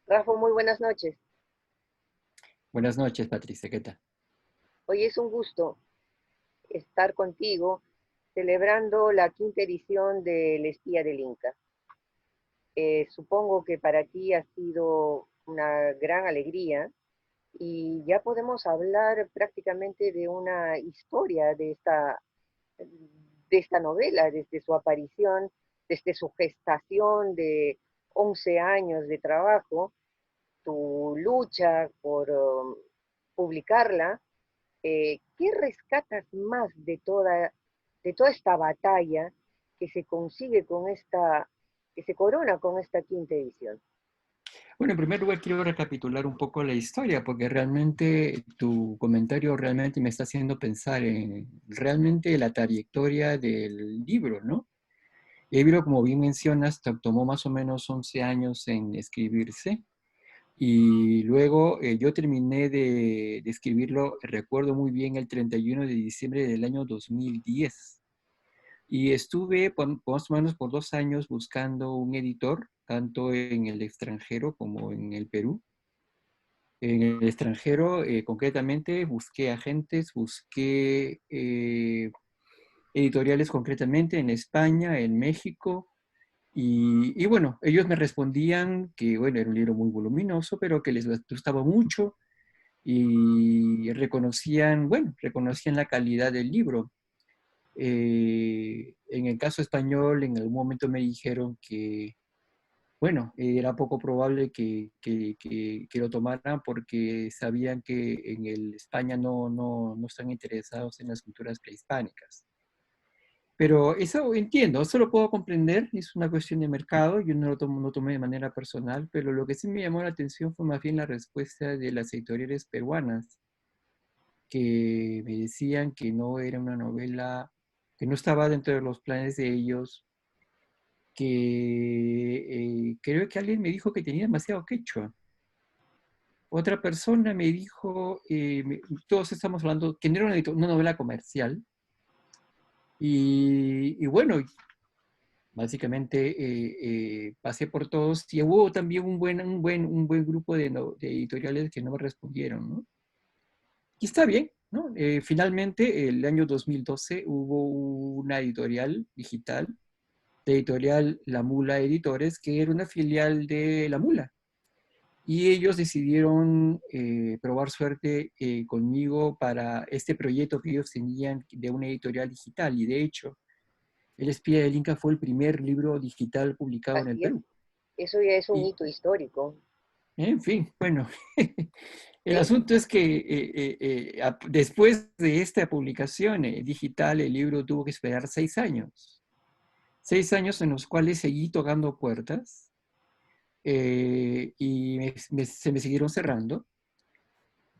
Rafa, muy buenas noches. Buenas noches, Patricia, ¿qué tal? Hoy es un gusto estar contigo celebrando la quinta edición del Espía del Inca. Supongo que para ti ha sido una gran alegría y ya podemos hablar prácticamente de una historia de esta novela, desde su aparición, desde su gestación de 11 años de trabajo, tu lucha por publicarla. ¿Qué rescatas más de toda esta batalla que se consigue con que se corona con esta quinta edición? Bueno, en primer lugar quiero recapitular un poco la historia, porque realmente tu comentario realmente me está haciendo pensar en realmente la trayectoria del libro, ¿no? El libro, como bien mencionas, tomó más o menos 11 años en escribirse y luego yo terminé de escribirlo, recuerdo muy bien, el 31 de diciembre del año 2010. Y estuve más o menos por 2 años buscando un editor, tanto en el extranjero como en el Perú. En el extranjero, concretamente, busqué agentes, busqué editoriales concretamente en España, en México, y bueno, ellos me respondían que, bueno, era un libro muy voluminoso, pero que les gustaba mucho y reconocían, bueno, reconocían la calidad del libro. En el caso español, en algún momento me dijeron que, bueno, era poco probable que lo tomaran porque sabían que en España no están interesados en las culturas prehispánicas. Pero eso entiendo, eso lo puedo comprender, es una cuestión de mercado, yo no lo tomé de manera personal, pero lo que sí me llamó la atención fue más bien la respuesta de las editoriales peruanas, que me decían que no era una novela, que no estaba dentro de los planes de ellos, que creo que alguien me dijo que tenía demasiado quechua. Otra persona me dijo, todos estamos hablando, que no era una novela comercial. Y bueno, básicamente pasé por todos y hubo también un buen grupo de editoriales que no me respondieron, ¿no? Y está bien, ¿no? Finalmente, el año 2012 hubo una editorial digital, la editorial La Mula Editores, que era una filial de La Mula. Y ellos decidieron probar suerte conmigo para este proyecto que ellos tenían de una editorial digital. Y de hecho, El espía del Inca fue el primer libro digital publicado en el Así es, Perú. eso ya es un Y, hito histórico, en fin, bueno, el ¿sí? asunto es que después de esta publicación digital, el libro tuvo que esperar 6 años. 6 años en los cuales seguí tocando puertas y se me siguieron cerrando.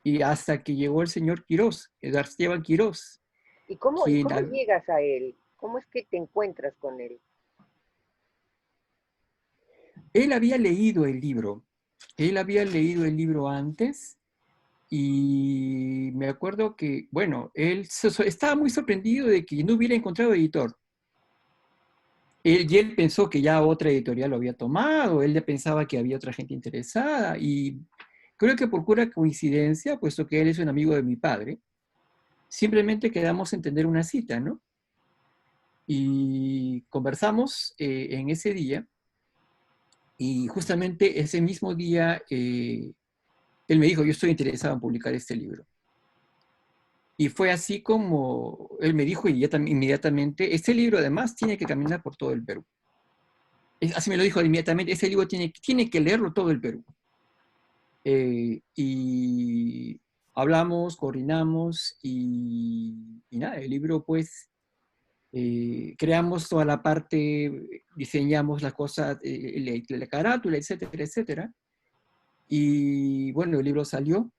Y hasta que llegó el señor Quirós, Esteban Quirós, Y quien cómo llegas a él? ¿Cómo es que te encuentras con él? él había leído el libro. Él había leído el libro antes y me acuerdo que, bueno, él estaba muy sorprendido de que no hubiera encontrado editor. Y él pensó que ya otra editorial lo había tomado, él ya pensaba que había otra gente interesada y creo que por pura coincidencia, puesto que él es un amigo de mi padre, simplemente quedamos en tener una cita, ¿no? Y conversamos en ese día y justamente ese mismo día él me dijo, yo estoy interesado en publicar este libro. Y fue así como él me dijo inmediatamente, este libro además tiene que caminar por todo el Perú. Así me lo dijo inmediatamente, ese libro tiene que leerlo todo el Perú. Y hablamos, coordinamos y nada, el libro pues creamos toda la parte, diseñamos la cosa, la carátula, etcétera, etcétera. Y bueno, el libro salió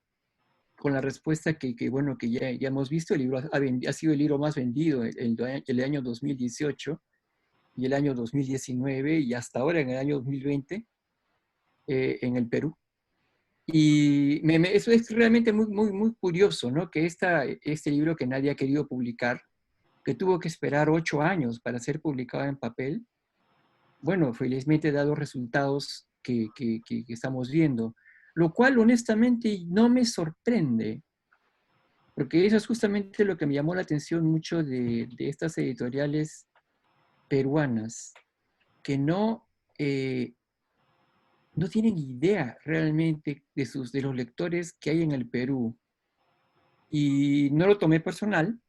con la respuesta bueno, que ya hemos visto. El libro ha sido el libro más vendido el año 2018 y el año 2019 y hasta ahora en el año 2020 en el Perú. Y eso es realmente muy, muy, muy curioso, ¿no? Que este libro que nadie ha querido publicar, que tuvo que esperar 8 años para ser publicado en papel, bueno, felizmente ha dado resultados que estamos viendo, lo cual honestamente no me sorprende, porque eso es justamente lo que me llamó la atención mucho de estas editoriales peruanas, que no tienen idea realmente de los lectores que hay en el Perú. Y no lo tomé personal,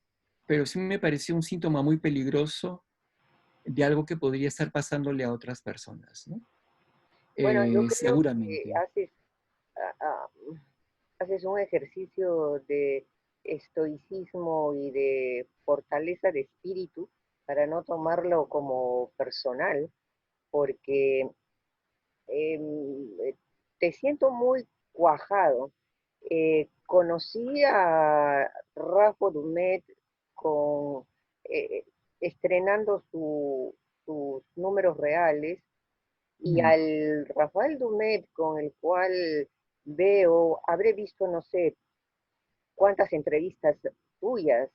pero sí me pareció un síntoma muy peligroso de algo que podría estar pasándole a otras personas, ¿no? Bueno, yo creo que Seguramente. haces un ejercicio de estoicismo y de fortaleza de espíritu para no tomarlo como personal, porque eh, te siento muy cuajado. Conocí a Rafa Dumet con, eh, estrenando sus números reales, y Mm. al Rafael Dumet con el cual veo, habré visto no sé cuántas entrevistas tuyas,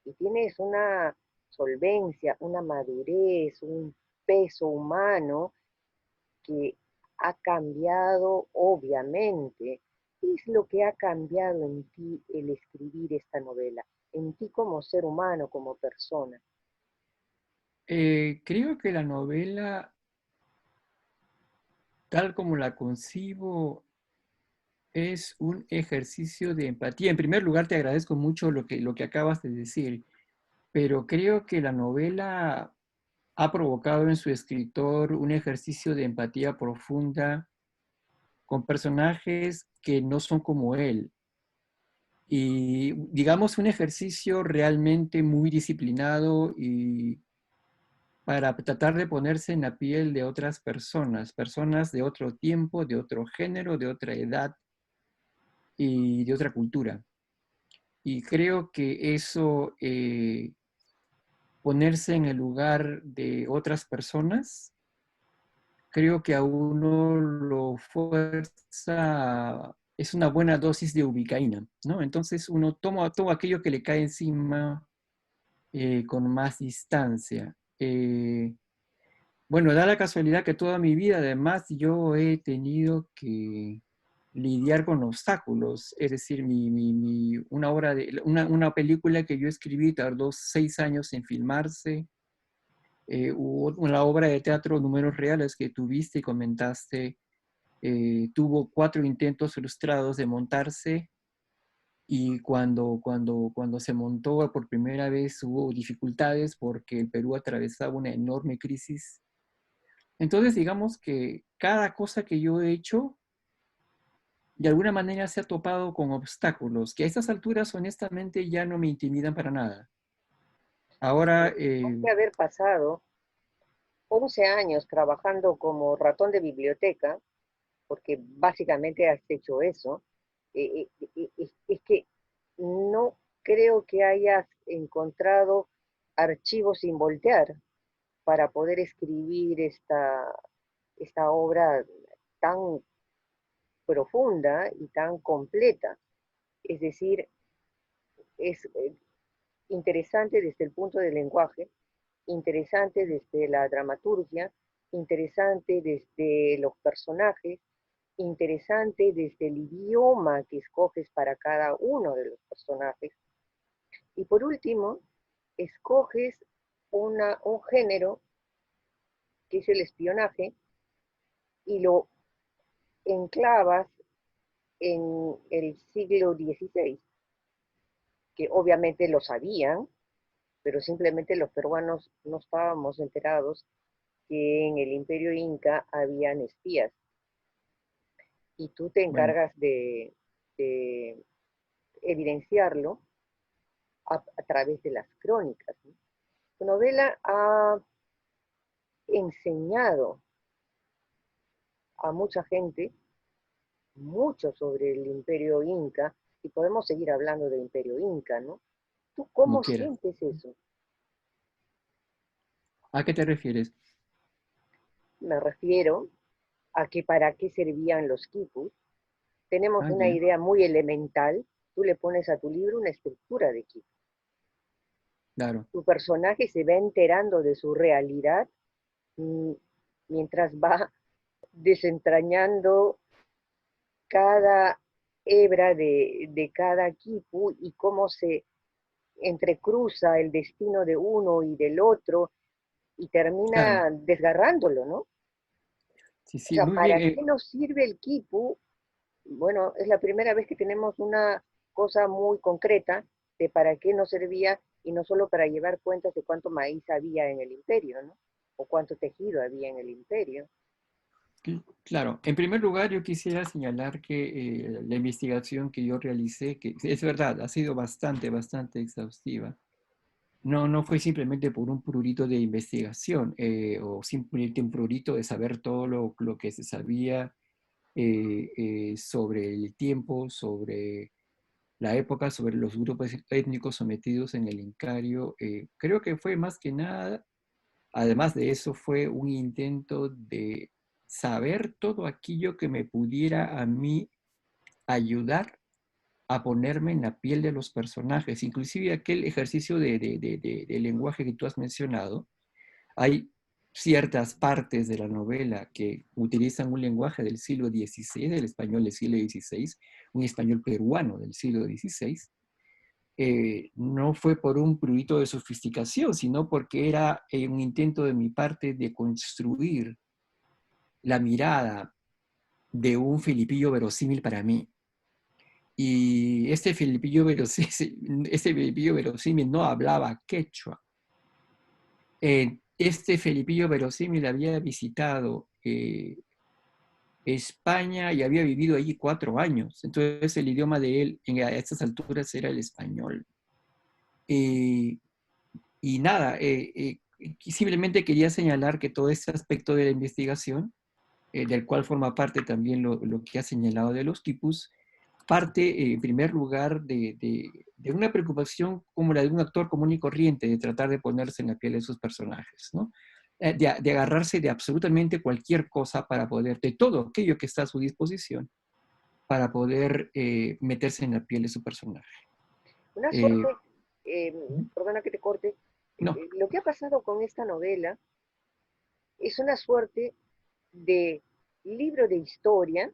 y tienes una solvencia, una madurez, un peso humano que ha cambiado obviamente. ¿Qué es lo que ha cambiado en ti el escribir esta novela? En ti como ser humano, como persona. Creo que la novela, tal como la concibo, es un ejercicio de empatía. En primer lugar, te agradezco mucho lo que acabas de decir, pero creo que la novela ha provocado en su escritor un ejercicio de empatía profunda con personajes que no son como él. Y digamos un ejercicio realmente muy disciplinado y para tratar de ponerse en la piel de otras personas, personas de otro tiempo, de otro género, de otra edad y de otra cultura. Y creo que eso, ponerse en el lugar de otras personas, creo que a uno lo fuerza, es una buena dosis de ubicaína, ¿no? Entonces uno toma todo aquello que le cae encima con más distancia. Bueno, da la casualidad que toda mi vida, además, yo he tenido que lidiar con obstáculos. Es decir, una película que yo escribí tardó 6 años en filmarse. Hubo una obra de teatro, Números Reales, que tuviste y comentaste, tuvo 4 intentos frustrados de montarse y cuando se montó por primera vez hubo dificultades porque el Perú atravesaba una enorme crisis. Entonces, digamos que cada cosa que yo he hecho, de alguna manera se ha topado con obstáculos que a estas alturas, honestamente, ya no me intimidan para nada. Ahora, Después de haber pasado 11 años trabajando como ratón de biblioteca, porque básicamente has hecho eso, es que no creo que hayas encontrado archivos sin voltear para poder escribir esta obra tan profunda y tan completa. Es decir, es interesante desde el punto del lenguaje, interesante desde la dramaturgia, interesante desde los personajes, interesante desde el idioma que escoges para cada uno de los personajes. Y por último, escoges un género que es el espionaje y lo enclavas en el siglo XVI, que obviamente lo sabían, pero simplemente los peruanos no estábamos enterados que en el Imperio Inca habían espías, y tú te bueno, encargas de evidenciarlo a través de las crónicas, ¿no? Tu novela ha enseñado a mucha gente mucho sobre el Imperio Inca, y podemos seguir hablando del Imperio Inca, ¿no? ¿Tú como cómo quieras. sientes eso? ¿A qué te refieres? Me refiero a que para qué servían los quipus. Tenemos Ah, una ya, idea muy elemental. Tú le pones a tu libro una estructura de quipu. claro. Tu personaje se va enterando de su realidad, mm, mientras va desentrañando cada hebra de cada quipu y cómo se entrecruza el destino de uno y del otro y Claro, termina desgarrándolo, ¿no? sí, O sí, sea, muy bien. ¿para qué nos sirve el quipu? Bueno, es la primera vez que tenemos una cosa muy concreta de para qué nos servía y no solo para llevar cuentas de cuánto maíz había en el imperio, ¿no? O cuánto tejido había en el imperio. Claro, en primer lugar yo quisiera señalar que la investigación que yo realicé, que es verdad, ha sido bastante, bastante exhaustiva. No, no fue simplemente por un prurito de investigación o simplemente un prurito de saber todo lo que se sabía sobre el tiempo, sobre la época, sobre los grupos étnicos sometidos en el Incario. Creo que fue más que nada, además de eso, fue un intento de saber todo aquello que me pudiera a mí ayudar a ponerme en la piel de los personajes, inclusive aquel ejercicio de lenguaje que tú has mencionado. Hay ciertas partes de la novela que utilizan un lenguaje del siglo XVI, del español del siglo XVI, un español peruano del siglo XVI. No fue por un prurito de sofisticación, sino porque era un intento de mi parte de construir la mirada de un filipillo verosímil para mí. Y este Felipillo verosímil no hablaba quechua. Este Felipillo verosímil había visitado España y había vivido allí 4 años. Entonces el idioma de él a estas alturas era el español. Eh, y nada, simplemente quería señalar que todo este aspecto de la investigación, del cual forma parte también lo que ha señalado de los quipus, parte en primer lugar de una preocupación como la de un actor común y corriente, de tratar de ponerse en la piel de sus personajes, ¿no? De agarrarse de absolutamente cualquier cosa para poder, de todo aquello que está a su disposición, para poder meterse en la piel de su personaje. Una Eh, suerte, perdona que te corte, no, lo que ha pasado con esta novela es una suerte de libro de historia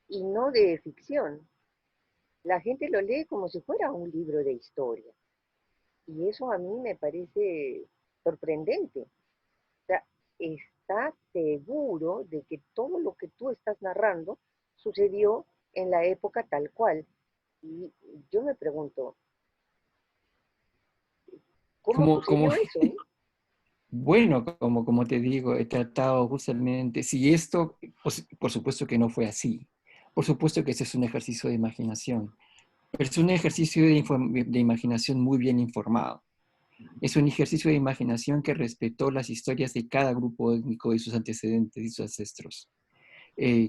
y no de ficción. La gente lo lee como si fuera un libro de historia. Y eso a mí me parece sorprendente. O sea, ¿estás seguro de que todo lo que tú estás narrando sucedió en la época tal cual? Y yo me pregunto, ¿cómo como, sucedió eso, no? bueno, como te digo, he tratado justamente, si esto, pues, por supuesto que no fue así, por supuesto que ese es un ejercicio de imaginación, pero es un ejercicio de imaginación muy bien informado. Es un ejercicio de imaginación que respetó las historias de cada grupo étnico y sus antecedentes y sus ancestros.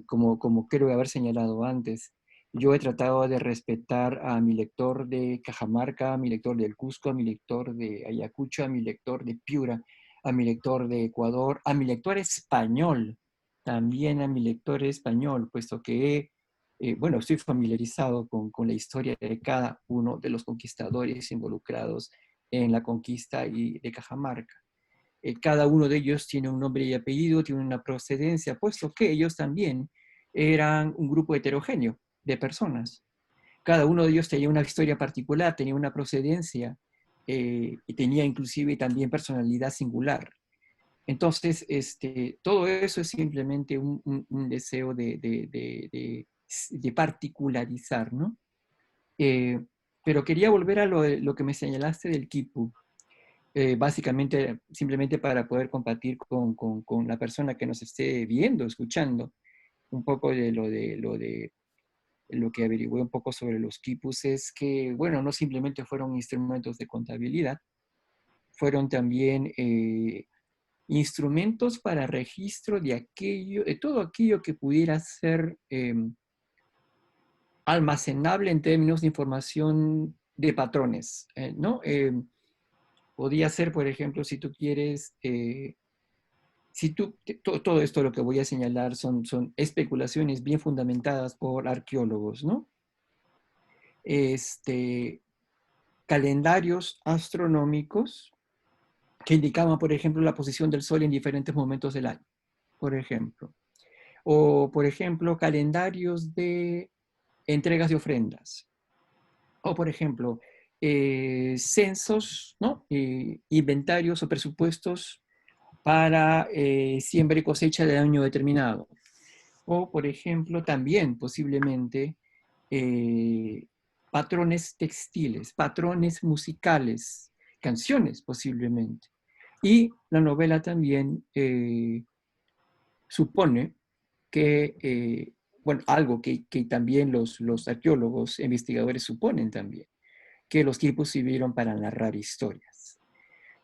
Como creo haber señalado antes, yo he tratado de respetar a mi lector de Cajamarca, a mi lector del Cusco, a mi lector de Ayacucho, a mi lector de Piura, a mi lector de Ecuador, a mi lector español, también a mi lector español, puesto que, bueno, estoy familiarizado con la historia de cada uno de los conquistadores involucrados en la conquista de Cajamarca. Cada uno de ellos tiene un nombre y apellido, tiene una procedencia, puesto que ellos también eran un grupo heterogéneo de personas. Cada uno de ellos tenía una historia particular, tenía una procedencia y tenía inclusive también personalidad singular. Entonces, todo eso es simplemente un deseo de particularizar, ¿no? Eh, pero quería volver a lo que me señalaste del Kipu, básicamente simplemente para poder compartir con la persona que nos esté viendo, escuchando, un poco de lo que averigüé un poco sobre los quipus es que, bueno, no simplemente fueron instrumentos de contabilidad, fueron también instrumentos para registro de aquello, de todo aquello que pudiera ser almacenable en términos de información de patrones, ¿no? Podría ser, por ejemplo, si tú quieres, si tú, todo esto lo que voy a señalar son especulaciones bien fundamentadas por arqueólogos, ¿no? Este, calendarios astronómicos que indicaban, por ejemplo, la posición del Sol en diferentes momentos del año, por ejemplo. O, por ejemplo, calendarios de entregas de ofrendas. O, por ejemplo, censos, ¿no? Inventarios o presupuestos para siembra y cosecha de año determinado. O, por ejemplo, también posiblemente eh, patrones textiles, patrones musicales, canciones posiblemente. Y la novela también supone que, bueno, algo que también los arqueólogos, investigadores suponen también, que los tipos sirvieron para narrar historias.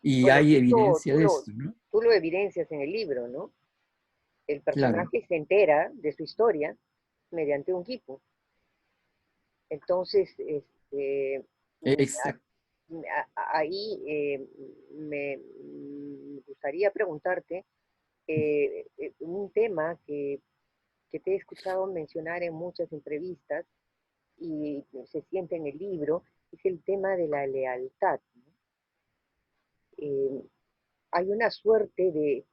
Y Bueno, hay evidencia de esto, ¿no? tú lo evidencias en el libro, ¿no? El Claro, personaje se entera de su historia mediante un quipu. Entonces, mm, exacto. ahí me gustaría preguntarte un tema que te he escuchado mencionar en muchas entrevistas y se siente en el libro, es el tema de la lealtad, ¿no? Hay una suerte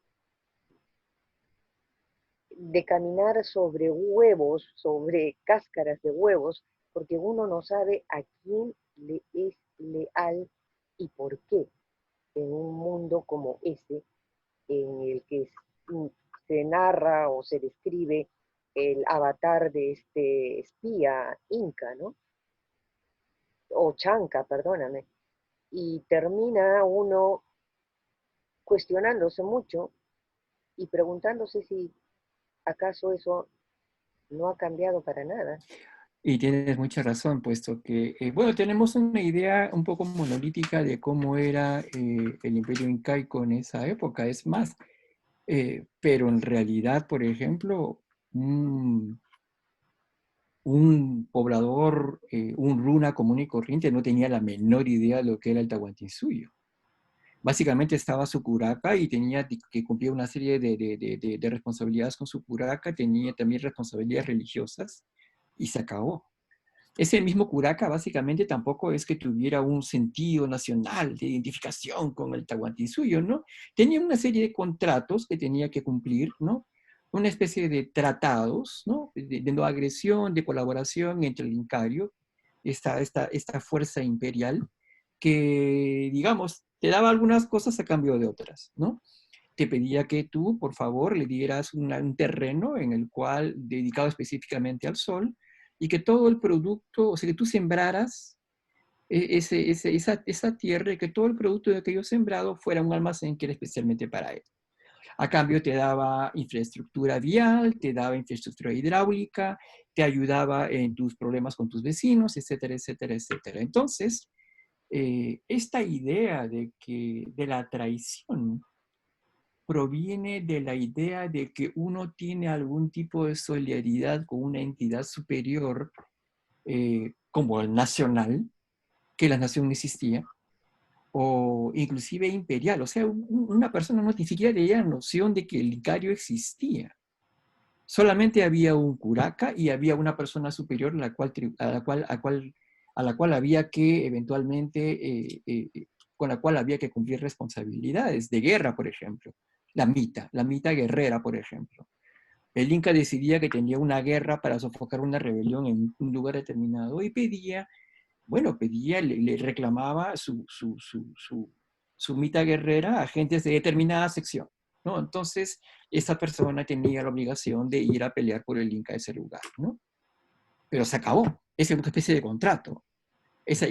de caminar sobre huevos, sobre cáscaras de huevos, porque uno no sabe a quién le es leal y por qué en un mundo como ese, en el que se narra o se describe el avatar de este espía inca, ¿no? O chanca, perdóname. Y termina uno cuestionándose mucho y preguntándose si acaso eso no ha cambiado para nada. Y tienes mucha razón, puesto que, bueno, tenemos una idea un poco monolítica de cómo era el imperio incaico en esa época. Es más, pero en realidad, por ejemplo, un, un poblador, un runa común y corriente, no tenía la menor idea de lo que era el Tahuantinsuyo. Básicamente estaba su curaca y tenía que cumplir una serie de responsabilidades con su curaca, tenía también responsabilidades religiosas y se acabó. Ese mismo curaca básicamente tampoco es que tuviera un sentido nacional de identificación con el Tahuantinsuyo, ¿no? Tenía una serie de contratos que tenía que cumplir, ¿no? Una especie de tratados, ¿no? De no agresión, de colaboración entre el Incario, esta fuerza imperial, que, digamos, te daba algunas cosas a cambio de otras, ¿no? Te pedía que tú, por favor, le dieras un terreno en el cual, dedicado específicamente al sol, y que todo el producto, o sea, que tú sembraras esa tierra y que todo el producto de aquello sembrado fuera un almacén que era especialmente para él. A cambio te daba infraestructura vial, te daba infraestructura hidráulica, te ayudaba en tus problemas con tus vecinos, etcétera, etcétera, etcétera. Entonces, esta idea de la traición proviene de la idea de que uno tiene algún tipo de solidaridad con una entidad superior, como el nacional, que la nación no existía, o inclusive imperial. O sea, una persona no ni siquiera tenía noción de que el vicario existía. Solamente había un curaca y había una persona superior a la cual había que eventualmente, con la cual había que cumplir responsabilidades de guerra, por ejemplo. La mita guerrera, por ejemplo. El Inca decidía que tenía una guerra para sofocar una rebelión en un lugar determinado y pedía, bueno, pedía, le reclamaba su mita guerrera a gentes de determinada sección, ¿no? Entonces, esa persona tenía la obligación de ir a pelear por el Inca a ese lugar, ¿no? Pero se acabó. Esa es una especie de contrato. El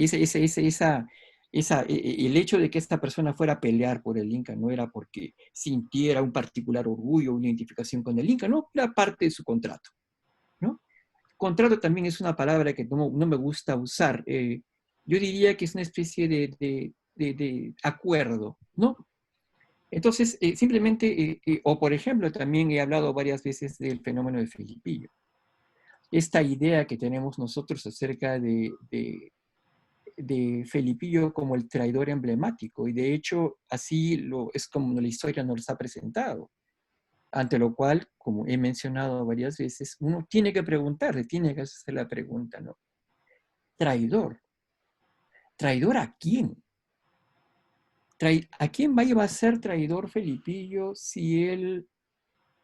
hecho de que esta persona fuera a pelear por el Inca no era porque sintiera un particular orgullo o una identificación con el Inca, no, era parte de su contrato, ¿no? Contrato también es una palabra que no me gusta usar. Yo diría que es una especie de acuerdo, ¿no? Entonces, simplemente, o por ejemplo, también he hablado varias veces del fenómeno de Felipillo. Esta idea que tenemos nosotros acerca de Felipillo como el traidor emblemático, y de hecho así es como la historia nos ha presentado, ante lo cual, como he mencionado varias veces, uno tiene que preguntarle, tiene que hacer la pregunta, ¿no? Traidor. ¿Traidor a quién? ¿A quién va a ser traidor Felipillo si él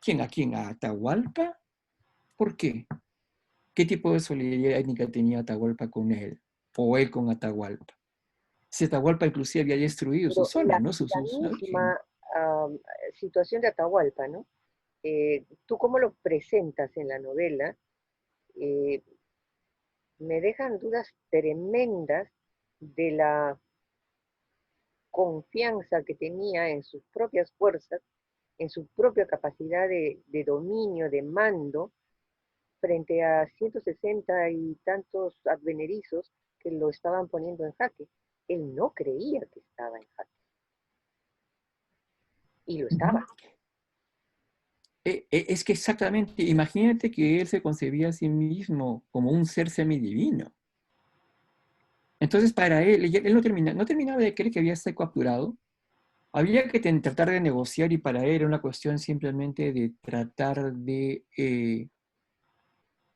¿Quién? ¿A quién? ¿A Atahualpa? ¿Por qué? ¿Qué tipo de solidaridad étnica tenía Atahualpa con él? O él con Atahualpa. Si Atahualpa inclusive había destruido su Pero zona, ¿no? la Sus origen. misma am, situación de Atahualpa, ¿no? Tú cómo lo presentas en la novela, eh, me dejan dudas tremendas de la confianza que tenía en sus propias fuerzas, en su propia capacidad de dominio, de mando, frente a 160 y tantos advenerizos que lo estaban poniendo en jaque. Él no creía que estaba en jaque, y lo Ujú. estaba. Es que exactamente, imagínate que él se concebía a sí mismo como un ser semidivino. Entonces, para él, él no terminaba de creer que había sido capturado. Había que tratar de negociar y para él era una cuestión simplemente de tratar de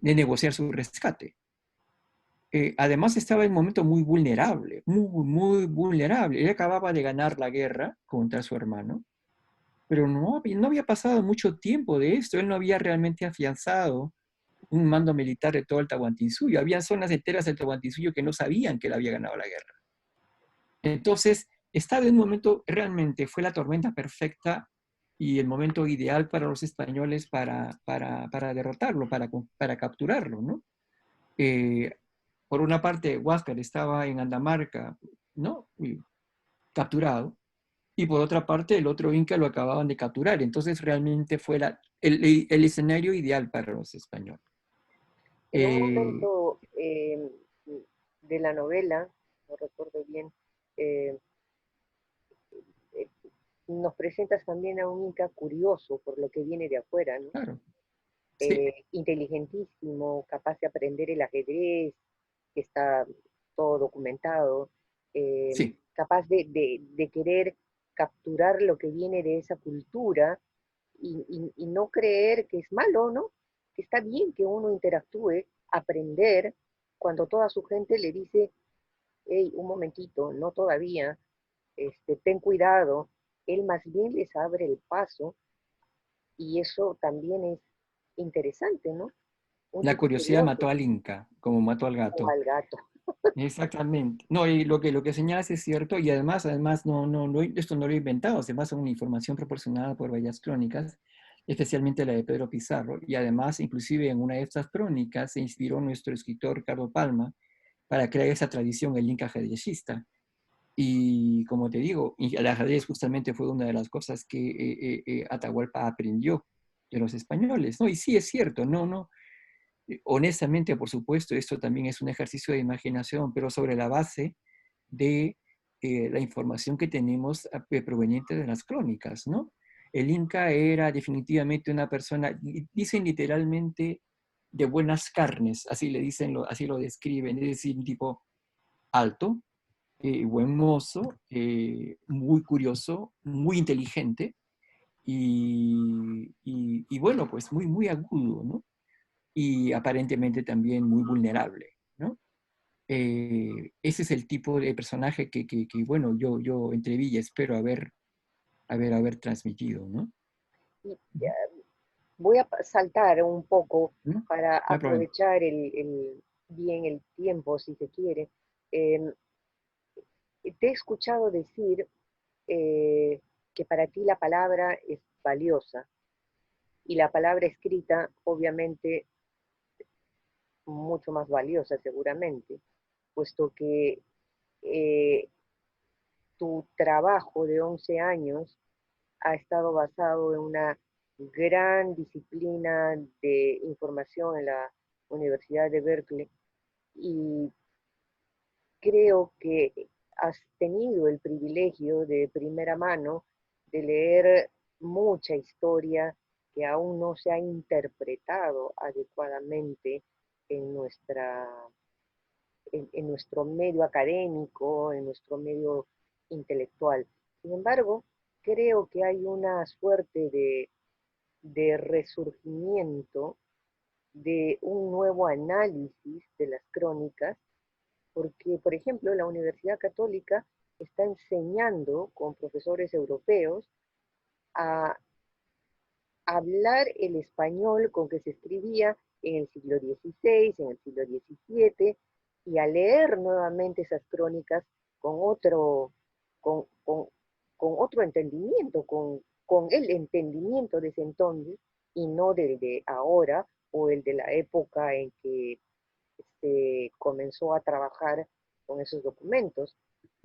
negociar su rescate. Además estaba en un momento muy vulnerable, muy vulnerable. Él acababa de ganar la guerra contra su hermano, pero no había pasado mucho tiempo de esto. Él no había realmente afianzado un mando militar de todo el Tahuantinsuyo. Había zonas enteras del Tahuantinsuyo que no sabían que él había ganado la guerra. Entonces, estaba en un momento, realmente fue la tormenta perfecta y el momento ideal para los españoles para derrotarlo, para capturarlo, ¿no? Eh, por una parte, Huáscar estaba en Andamarca, ¿no? Y capturado, y por otra parte, el otro Inca lo acababan de capturar. Entonces, realmente fue el escenario ideal para los españoles. En un Eh, momento de la novela, no recuerdo bien, eh, eh, nos presentas también a un Inca curioso por lo que viene de afuera, ¿no? claro, sí, Inteligentísimo, capaz de aprender el ajedrez, que está todo documentado, sí. capaz de querer capturar lo que viene de esa cultura y no creer que es malo, ¿no? Que está bien que uno interactúe, aprender, cuando toda su gente le dice, hey, un momentito, no todavía, ten cuidado, él más bien les abre el paso y eso también es interesante, ¿no? Un La tipo curiosidad mató curioso, al Inca, como mató al o gato. al gato. Exactamente. No, y lo que señalas es cierto, y además esto no lo he inventado, se basa en una información proporcionada por varias crónicas, especialmente la de Pedro Pizarro, y además, inclusive en una de estas crónicas se inspiró nuestro escritor Ricardo Palma para crear esa tradición, el Inca ajedrecista. Y como te digo, y el ajedrez justamente fue una de las cosas que Atahualpa aprendió de los españoles, ¿no? Y sí, es cierto, honestamente, por supuesto, esto también es un ejercicio de imaginación, pero sobre la base de la información que tenemos proveniente de las crónicas, ¿no? El Inca era definitivamente una persona, dicen literalmente, de buenas carnes, así le dicen, así lo describen, es decir, un tipo alto, buen mozo, muy curioso, muy inteligente y bueno, pues muy agudo, ¿no? Y aparentemente también muy vulnerable, ¿no? Ese es el tipo de personaje bueno, yo entreví y espero haber transmitido, ¿no? Y voy a saltar un poco ¿No? para No hay problema. aprovechar bien el tiempo, si se quiere. Eh, Te he escuchado decir que para ti la palabra es valiosa y la palabra escrita, obviamente, mucho más valiosa seguramente, puesto que eh, tu trabajo de 11 años ha estado basado en una gran disciplina de información en la Universidad de Berkeley y creo que has tenido el privilegio de primera mano de leer mucha historia que aún no se ha interpretado adecuadamente en en nuestro medio académico, en nuestro medio intelectual. Sin embargo, creo que hay una suerte de resurgimiento de un nuevo análisis de las crónicas, porque, por ejemplo, la Universidad Católica está enseñando con profesores europeos a hablar el español con que se escribía en el siglo XVI, en el siglo XVII, y a leer nuevamente esas crónicas con otro, con, con- con otro entendimiento, con el entendimiento de ese entonces y no del de ahora o el de la época en que se comenzó a trabajar con esos documentos.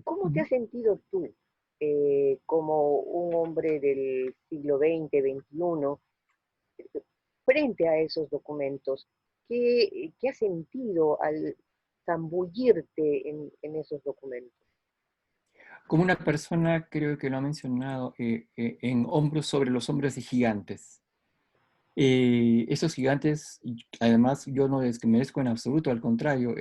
¿Cómo te Ujú. has sentido tú como un hombre del siglo XX, XXI, frente a esos documentos? ¿Qué has sentido al zambullirte en esos documentos? Como una persona, creo que lo ha mencionado, en hombros sobre los hombros de gigantes. Esos gigantes, y además, yo no desmerezco en absoluto, al contrario,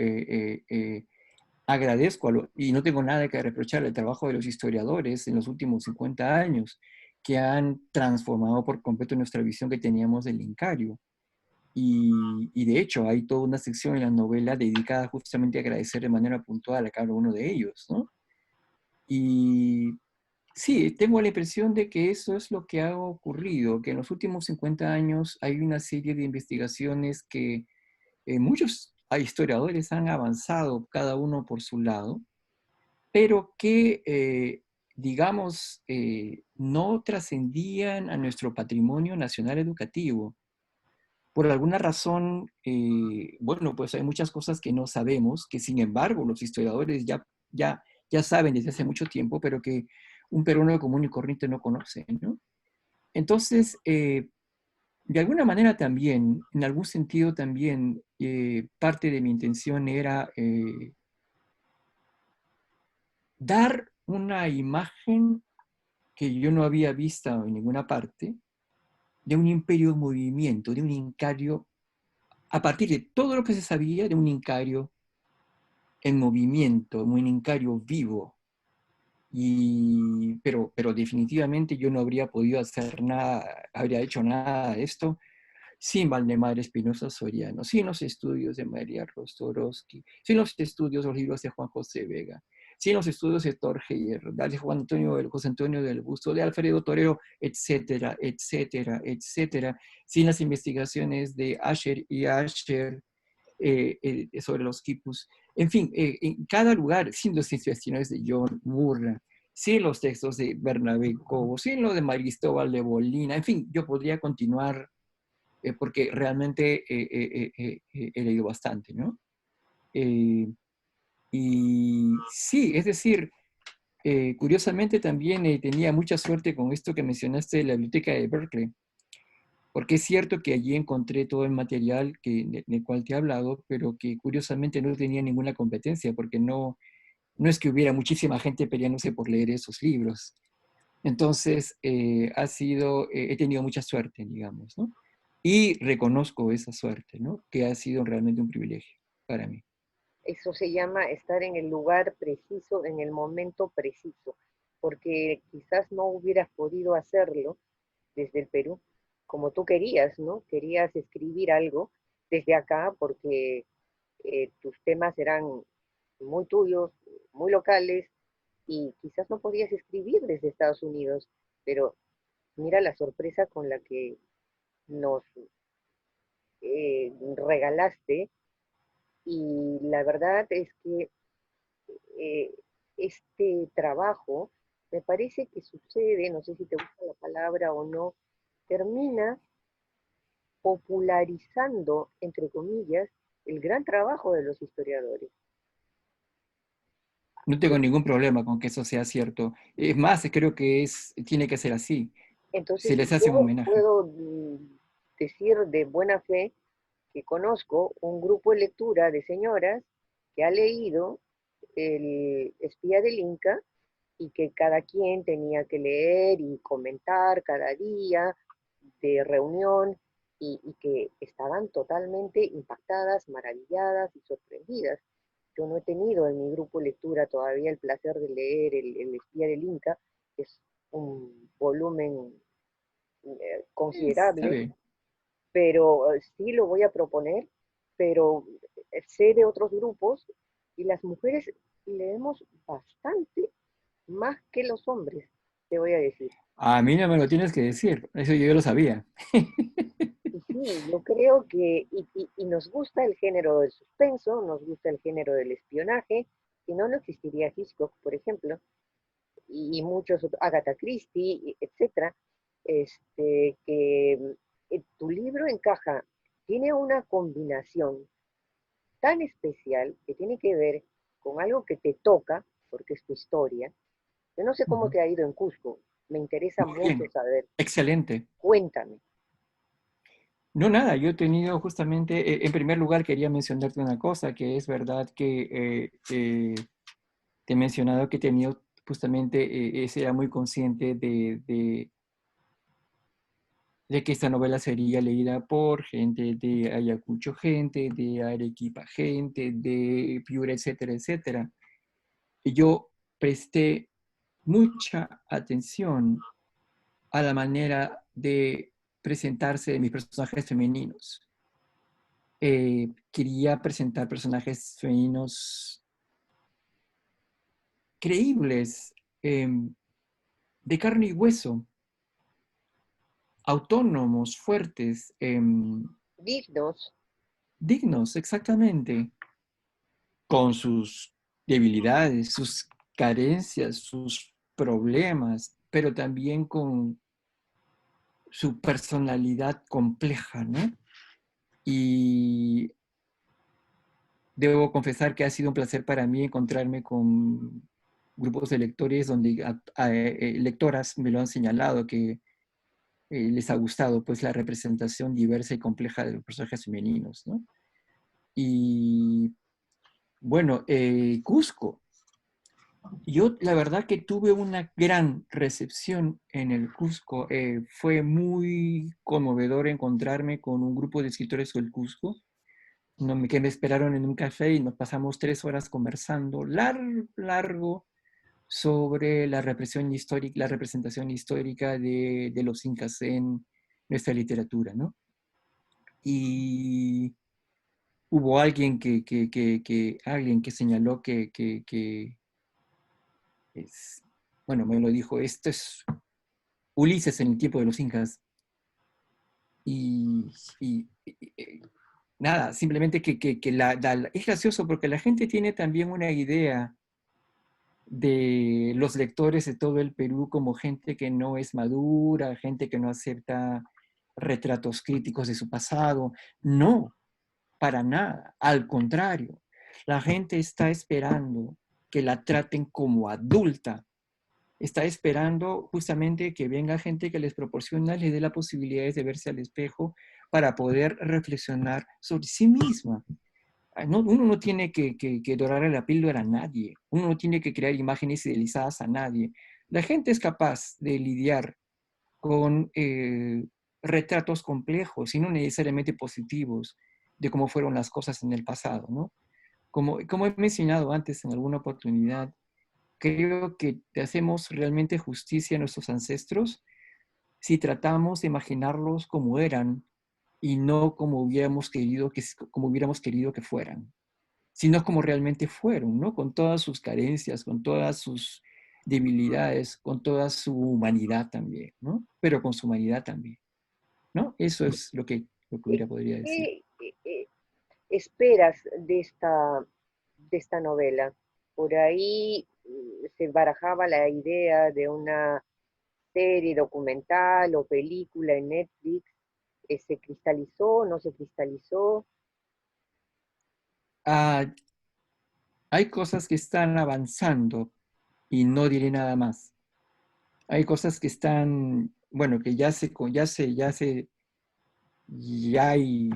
agradezco y no tengo nada que reprochar el trabajo de los historiadores en los últimos 50 años, que han transformado por completo nuestra visión que teníamos del Incario. Y de hecho, hay toda una sección en la novela dedicada justamente a agradecer de manera puntual a cada uno de ellos, ¿no? Y sí, tengo la impresión de que eso es lo que ha ocurrido, que en los últimos 50 años hay una serie de investigaciones que muchos historiadores han avanzado, cada uno por su lado, pero que, digamos, no trascendían a nuestro patrimonio nacional educativo. Por alguna razón, bueno, pues hay muchas cosas que no sabemos, que sin embargo los historiadores ya saben desde hace mucho tiempo, pero que un peruano común y corriente no conoce, ¿no? Entonces, de alguna manera también, en algún sentido también, parte de mi intención era dar una imagen que yo no había visto en ninguna parte, de un imperio en movimiento, de un incario, a partir de todo lo que se sabía de un incario en movimiento, un incario vivo. Pero definitivamente yo no habría podido hacer nada, habría hecho nada de esto sin Valdemar Espinosa Soriano, sin los estudios de María Rostorowski, sin los estudios, los libros de Juan José Vega, sin los estudios de Torgeyer, de José Antonio del Busto, de Alfredo Torero, etcétera, etcétera, etcétera, sin las investigaciones de Asher y Asher sobre los quipus. En fin, en cada lugar, sin las investigaciones de John Murray, sin los textos de Bernabé Cobo, sin lo de Maristóbal de Bolina, en fin, yo podría continuar porque realmente he leído bastante, ¿no? Eh, y sí, es decir, curiosamente también tenía mucha suerte con esto que mencionaste de la biblioteca de Berkeley, porque es cierto que allí encontré todo el material del cual te he hablado, pero que curiosamente no tenía ninguna competencia, porque no es que hubiera muchísima gente peleándose por leer esos libros. Entonces, he tenido mucha suerte, digamos, ¿no? Y reconozco esa suerte, ¿no? Que ha sido realmente un privilegio para mí. Eso se llama estar en el lugar preciso, en el momento preciso, porque quizás no hubieras podido hacerlo desde el Perú, como tú querías, ¿no? Querías escribir algo desde acá porque tus temas eran muy tuyos, muy locales, y quizás no podías escribir desde Estados Unidos, pero mira la sorpresa con la que nos regalaste, y la verdad es que eh, este trabajo me parece que sucede, no sé si te gusta la palabra o no, termina popularizando, entre comillas, el gran trabajo de los historiadores. No tengo ningún problema con que eso sea cierto. Es más, creo que tiene que ser así. Se Entonces, les hace un yo homenaje. puedo decir de buena fe que conozco un grupo de lectura de señoras que ha leído El espía del Inca y que cada quien tenía que leer y comentar cada día de reunión y que estaban totalmente impactadas, maravilladas y sorprendidas. Yo no he tenido en mi grupo de lectura todavía el placer de leer El espía del Inca, que es un volumen Está considerable, bien. pero sí lo voy a proponer, pero sé de otros grupos y las mujeres leemos bastante más que los hombres. te voy a decir. A mí no me lo tienes que decir, eso yo lo sabía. Y sí, yo creo que, y nos gusta el género del suspenso, nos gusta el género del espionaje, si no, no existiría Hitchcock, por ejemplo, y muchos otros, Agatha Christie, etcétera, que tu libro encaja, tiene una combinación tan especial que tiene que ver con algo que te toca, porque es tu historia. Yo no sé cómo Ujú. te ha ido en Cusco, me interesa Muy mucho bien, saber. excelente. Cuéntame. No, nada, yo he tenido justamente, en primer lugar quería mencionarte una cosa, que es verdad que te he mencionado que he tenido justamente, era muy consciente de que esta novela sería leída por gente de Ayacucho, gente de Arequipa, gente de Piura, etcétera, etcétera. Y yo presté mucha atención a la manera de presentarse de mis personajes femeninos. Quería presentar personajes femeninos creíbles, eh, de carne y hueso, autónomos, fuertes, Dignos, dignos, exactamente, con sus debilidades, sus carencias, sus problemas, pero también con su personalidad compleja, ¿no? Y debo confesar que ha sido un placer para mí encontrarme con grupos de lectores donde lectoras me lo han señalado que les ha gustado pues la representación diversa y compleja de los personajes femeninos, ¿no? Y bueno, Cusco. Yo la verdad que tuve una gran recepción en el Cusco. Fue muy conmovedor encontrarme con un grupo de escritores del Cusco, no, que me esperaron en un café y nos pasamos 3 horas conversando largo sobre la represión histórica, la representación histórica de los incas en nuestra literatura, ¿no? Y hubo alguien alguien que señaló que es, bueno, me lo dijo, esto es Ulises en el tiempo de los incas. Y, y nada, simplemente que es gracioso porque la gente tiene también una idea de los lectores de todo el Perú como gente que no es madura, gente que no acepta retratos críticos de su pasado. No, para nada. Al contrario, la gente está esperando que la traten como adulta. Está esperando justamente que venga gente que les proporciona, les dé la posibilidad de verse al espejo para poder reflexionar sobre sí misma. No, uno no tiene que dorarle la píldora a nadie, uno no tiene que crear imágenes idealizadas a nadie. La gente es capaz de lidiar con retratos complejos y no necesariamente positivos de cómo fueron las cosas en el pasado, ¿no? Como he mencionado antes en alguna oportunidad, creo que te hacemos realmente justicia a nuestros ancestros si tratamos de imaginarlos como eran y no como hubiéramos querido que fueran, sino como realmente fueron, ¿no? Con todas sus carencias, con todas sus debilidades, con toda su humanidad también, ¿no? Pero con su humanidad también, ¿no? Eso es lo que ¿qué, podría decir. esperas de esta novela? Por ahí se barajaba la idea de una serie documental o película en Netflix. ¿Se cristalizó, no se cristalizó? Ah, hay cosas que están avanzando y no diré nada más. Hay cosas que están, bueno, que ya hay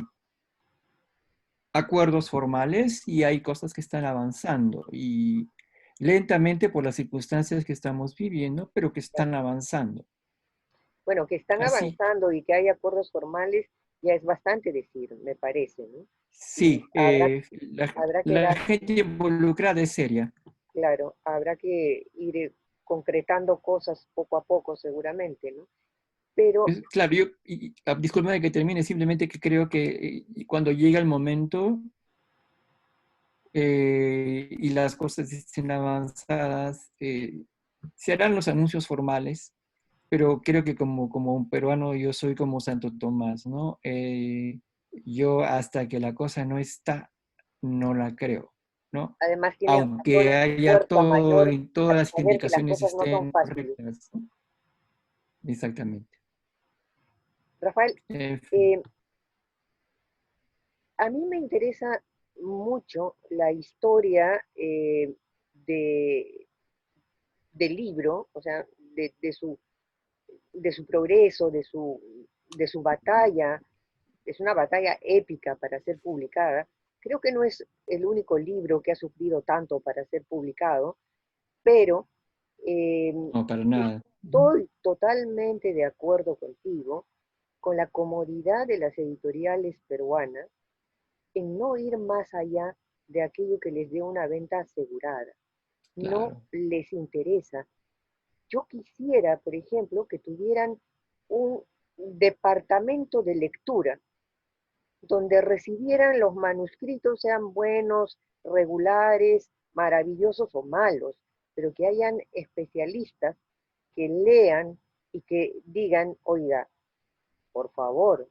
acuerdos formales y hay cosas que están avanzando y lentamente por las circunstancias que estamos viviendo, pero que están avanzando. Bueno, que están Así, avanzando y que hay acuerdos formales ya es bastante decir, me parece, ¿no? Y sí, habrá que la dar, gente involucrada es seria. claro, habrá que ir concretando cosas poco a poco seguramente, ¿no? Pero Claro, discúlpame que termine, simplemente que creo que cuando llega el momento y las cosas estén avanzadas, se harán los anuncios formales, pero creo que como un peruano yo soy como Santo Tomás, ¿no? Yo hasta que la cosa no está, no la creo, ¿no? Además tiene razón Aunque en su haya fuerza todo mayor y todas al las saber que las indicaciones cosas no son estén fáciles. correctas, ¿no? Exactamente. Rafael, En fin. eh, a mí me interesa mucho la historia de, del libro, o sea, de su progreso, de su batalla. Es una batalla épica para ser publicada. Creo que no es el único libro que ha sufrido tanto para ser publicado, pero eh, No, para nada. estoy totalmente de acuerdo contigo con la comodidad de las editoriales peruanas en no ir más allá de aquello que les dé una venta asegurada. No Claro. les interesa. Yo quisiera, por ejemplo, que tuvieran un departamento de lectura donde recibieran los manuscritos, sean buenos, regulares, maravillosos o malos, pero que hayan especialistas que lean y que digan, oiga, por favor,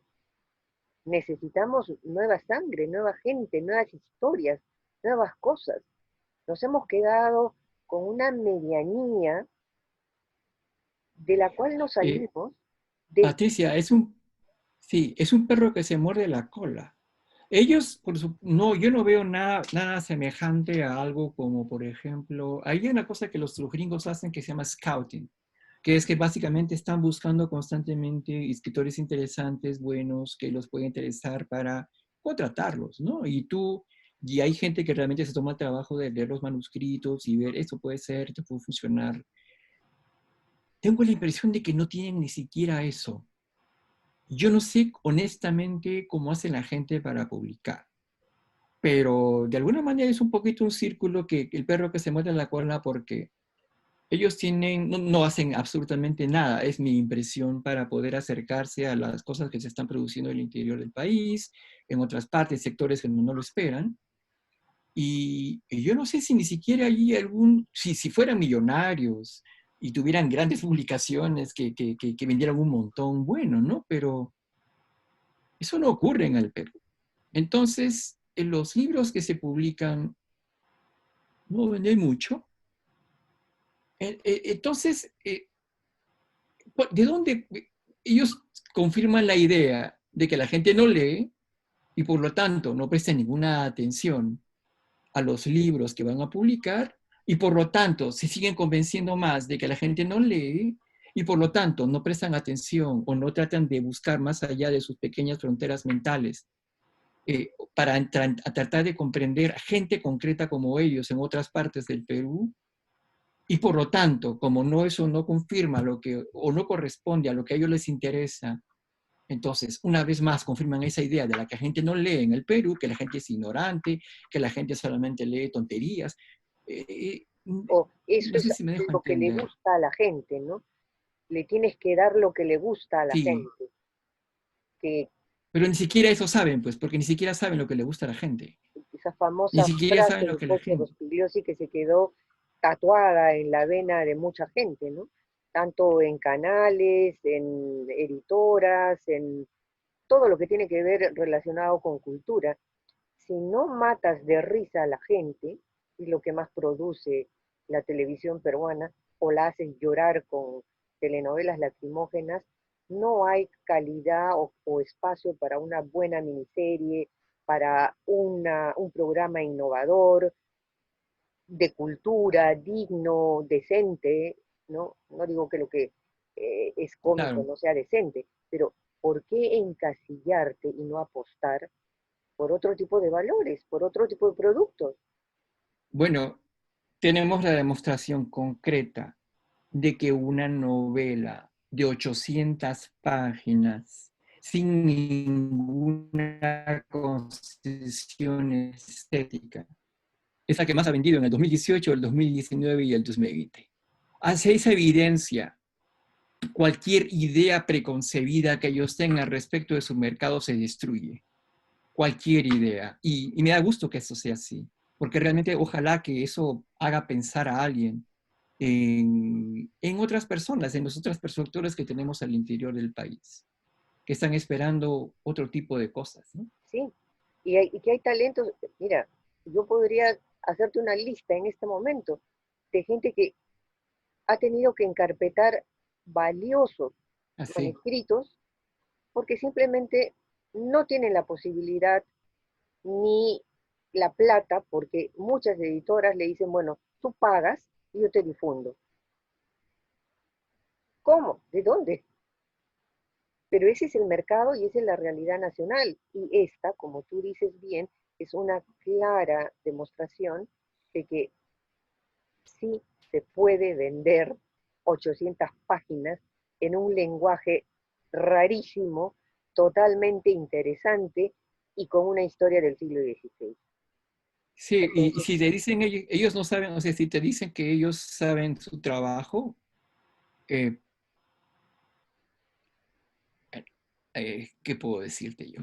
necesitamos nueva sangre, nueva gente, nuevas historias, nuevas cosas. Nos hemos quedado con una medianía de la cual nos Eh, salimos de... Patricia, sí, es un perro que se muerde la cola. Ellos, no, yo no veo nada semejante a algo como, por ejemplo, hay una cosa que los gringos hacen que se llama scouting, que es que básicamente están buscando constantemente escritores interesantes, buenos, que los puede interesar para contratarlos, ¿no? Y hay gente que realmente se toma el trabajo de leer los manuscritos y ver, esto puede ser, esto puede funcionar. Tengo la impresión de que no tienen ni siquiera eso. Yo no sé honestamente cómo hace la gente para publicar, pero de alguna manera es un poquito un círculo que el perro que se muerde la cola porque ellos no hacen absolutamente nada, es mi impresión, para poder acercarse a las cosas que se están produciendo en el interior del país, en otras partes, sectores que no lo esperan. Y yo no sé si ni siquiera hay si fueran millonarios y tuvieran grandes publicaciones que vendieran un montón, bueno, ¿no? Pero eso no ocurre en el Perú. Entonces, en los libros que se publican no venden mucho. Entonces, ¿de dónde ellos confirman la idea de que la gente no lee y por lo tanto no presta ninguna atención a los libros que van a publicar y por lo tanto se siguen convenciendo más de que la gente no lee y por lo tanto no prestan atención o no tratan de buscar más allá de sus pequeñas fronteras mentales para tratar de comprender a gente concreta como ellos en otras partes del Perú? Y por lo tanto, como eso no confirma o no corresponde a lo que a ellos les interesa, entonces, una vez más, confirman esa idea de la que la gente no lee en el Perú, que la gente es ignorante, que la gente solamente lee tonterías. O eso No es sé si me dejo lo que le entender. gusta a la gente, ¿no? Le tienes que dar lo que le gusta a la Sí, gente, que pero ni siquiera eso saben, pues, porque ni siquiera saben lo que le gusta a la gente. esa Ni famosa siquiera frase saben lo de que la Jorge gente... Rospigliosi que se quedó tatuada en la vena de mucha gente, ¿no? Tanto en canales, en editoras, en todo lo que tiene que ver relacionado con cultura. Si no matas de risa a la gente, y lo que más produce la televisión peruana, o la haces llorar con telenovelas lacrimógenas, no hay calidad o espacio para una buena miniserie, para un programa innovador, de cultura, digno, decente, ¿no? No digo que lo que es cómico Claro. no sea decente, pero ¿por qué encasillarte y no apostar por otro tipo de valores, por otro tipo de productos? Bueno, tenemos la demostración concreta de que una novela de 800 páginas, sin ninguna concesión estética, es la que más ha vendido en el 2018, el 2019 y el 2020. Hace esa evidencia, cualquier idea preconcebida que ellos tengan respecto de su mercado se destruye. Cualquier idea. Y me da gusto que eso sea así, porque realmente ojalá que eso haga pensar a alguien en otras personas, en las otras productoras que tenemos al interior del país, que están esperando otro tipo de cosas, ¿no? Sí, y que hay talentos, mira, yo podría hacerte una lista en este momento de gente que ha tenido que encarpetar valiosos Así. manuscritos porque simplemente no tienen la posibilidad ni la plata, porque muchas editoras le dicen, bueno, tú pagas y yo te difundo. ¿Cómo? ¿De dónde? Pero ese es el mercado y esa es la realidad nacional. Y esta, como tú dices bien, es una clara demostración de que sí se puede vender 800 páginas en un lenguaje rarísimo, totalmente interesante y con una historia del siglo XVI. Sí, y Entonces, si te dicen ellos no saben, o sea, si te dicen que ellos saben su trabajo, eh, ¿qué puedo decirte yo?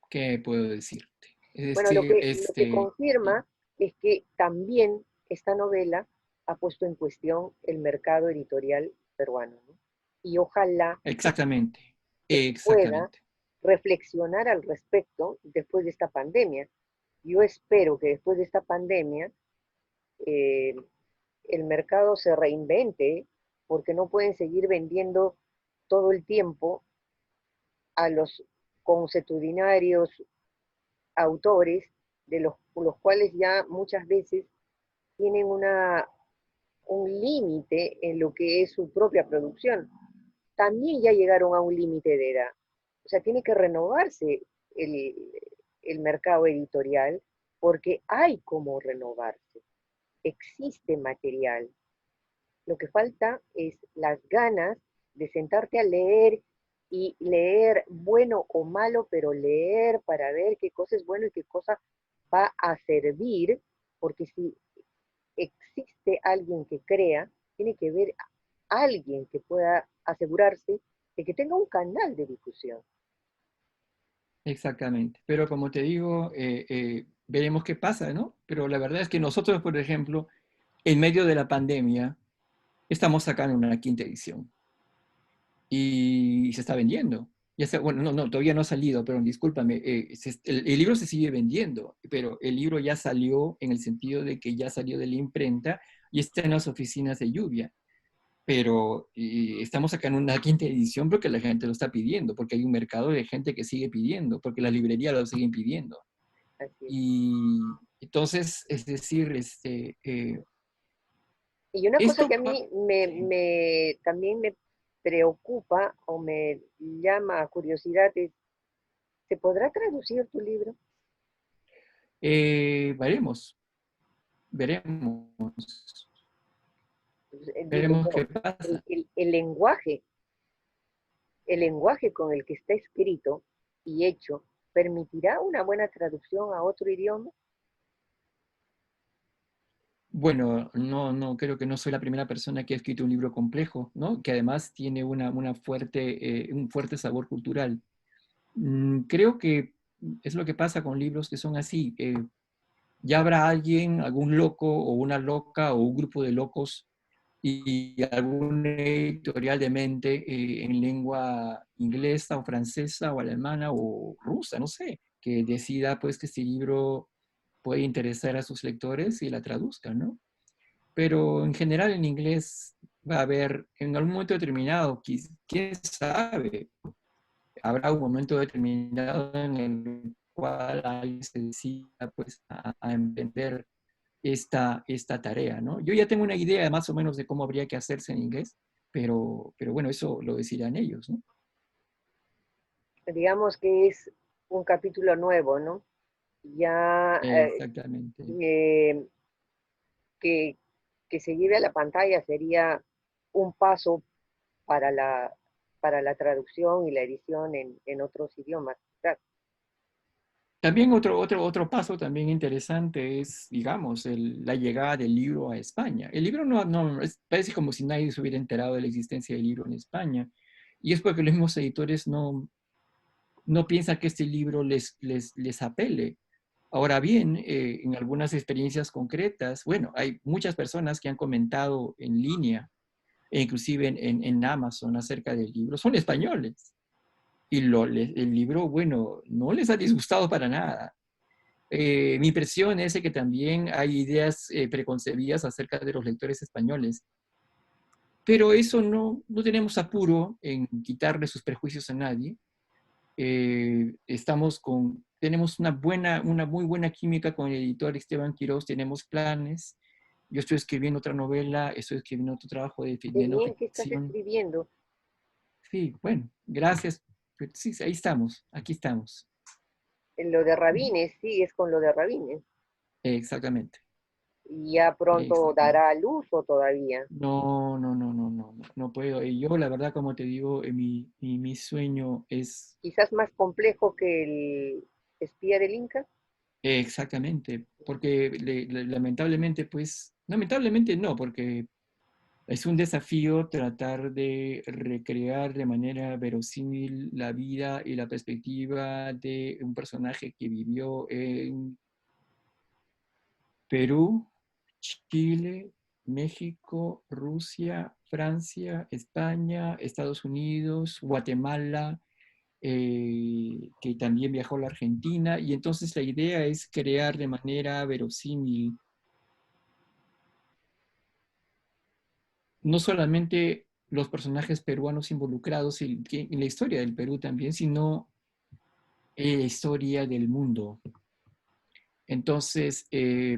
¿Qué puedo decirte? Es bueno, decir, lo que confirma es que también esta novela ha puesto en cuestión el mercado editorial peruano, ¿no? Y ojalá exactamente, se pueda exactamente. reflexionar al respecto después de esta pandemia. Yo espero que después de esta pandemia eh, el mercado se reinvente porque no pueden seguir vendiendo todo el tiempo a los consuetudinarios autores de los cuales ya muchas veces tienen un límite en lo que es su propia producción. También ya llegaron a un límite de edad. O sea, tiene que renovarse el, el mercado editorial porque hay como renovarse. Existe material. Lo que falta es las ganas de sentarte a leer y leer bueno o malo, pero leer para ver qué cosa es bueno y qué cosa va a servir, porque si existe alguien que crea, tiene que ver a alguien que pueda asegurarse de que tenga un canal de difusión. Exactamente. Pero como te digo, veremos qué pasa, ¿no? Pero la verdad es que nosotros, por ejemplo, en medio de la pandemia, estamos sacando una quinta edición y se está vendiendo. Ya sea, bueno, no, todavía no ha salido, pero discúlpame, el libro se sigue vendiendo, pero el libro ya salió en el sentido de que ya salió de la imprenta y está en las oficinas de Lluvia. Pero estamos sacando una quinta edición porque la gente lo está pidiendo, porque hay un mercado de gente que sigue pidiendo, porque las librerías lo siguen pidiendo. Así es. Y entonces, es decir, Y una cosa que esto, a mí sí. también me preocupa o me llama a curiosidad es, ¿se podrá traducir tu libro? Veremos, veremos, Pues, digo veremos qué yo, pasa. el lenguaje con el que está escrito y hecho, ¿permitirá una buena traducción a otro idioma? Bueno, creo que no soy la primera persona que ha escrito un libro complejo, ¿no? Que además tiene un fuerte sabor cultural. Creo que es lo que pasa con libros que son así. Ya habrá alguien, algún loco o una loca o un grupo de locos y algún editorial de mente en lengua inglesa o francesa o alemana o rusa, no sé, que decida pues que este libro puede interesar a sus lectores y la traduzcan, ¿no? Pero en general en inglés va a haber en algún momento determinado, quién sabe, habrá un momento determinado en el cual alguien se decida pues a emprender esta tarea, ¿no? Yo ya tengo una idea más o menos de cómo habría que hacerse en inglés, pero bueno, eso lo decidirán ellos, ¿no? Digamos que es un capítulo nuevo, ¿no? Ya Exactamente. eh, que, que se lleve a la pantalla sería un paso para para la traducción y la edición en otros idiomas. Claro. También otro paso también interesante es, digamos, la llegada del libro a España. El libro parece como si nadie se hubiera enterado de la existencia del libro en España. Y es porque los mismos editores no piensan que este libro les apele. Ahora bien, en algunas experiencias concretas, bueno, hay muchas personas que han comentado en línea, e inclusive en Amazon acerca del libro, son españoles. Y el libro, bueno, no les ha disgustado para nada. Mi impresión es que también hay ideas preconcebidas acerca de los lectores españoles, pero eso no tenemos apuro en quitarle sus prejuicios a nadie. Tenemos una muy buena química con el editor Esteban Quiroz, tenemos planes. Yo estoy escribiendo otra novela, estoy escribiendo otro trabajo Qué de no bien que estás ficción. escribiendo. Sí, bueno, gracias. Sí, ahí estamos, aquí estamos. En lo de Rabines, sigues con lo de Rabines. Exactamente, Y ya pronto exactamente. dará a luz o todavía. No puedo. Y yo, la verdad, como te digo, mi sueño es Quizás más complejo que el espía del Inca. exactamente, porque lamentablemente, pues, lamentablemente no, porque es un desafío tratar de recrear de manera verosímil la vida y la perspectiva de un personaje que vivió en Perú, Chile, México, Rusia, Francia, España, Estados Unidos, Guatemala, que también viajó a la Argentina, y entonces la idea es crear de manera verosímil no solamente los personajes peruanos involucrados en la historia del Perú también, sino en la historia del mundo. Entonces,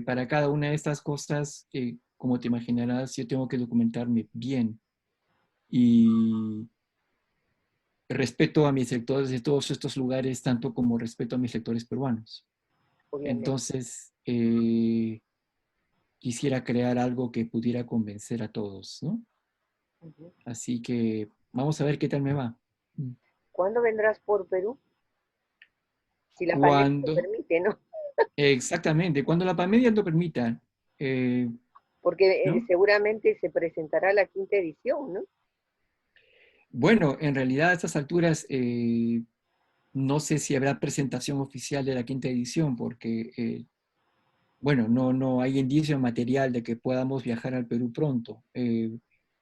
para cada una de estas cosas, como te imaginarás, yo tengo que documentarme bien y respeto a mis lectores de todos estos lugares, tanto como respeto a mis lectores peruanos. Obviamente. Entonces, quisiera crear algo que pudiera convencer a todos, ¿no? Ujú. Así que vamos a ver qué tal me va. ¿Cuándo vendrás por Perú? Si la pandemia lo Cuando, permite, ¿no? exactamente, cuando la pandemia lo permita, eh, Porque ¿no? seguramente se presentará la quinta edición, ¿no? Bueno, en realidad a estas alturas no sé si habrá presentación oficial de la quinta edición, porque, bueno, no hay indicio material de que podamos viajar al Perú pronto.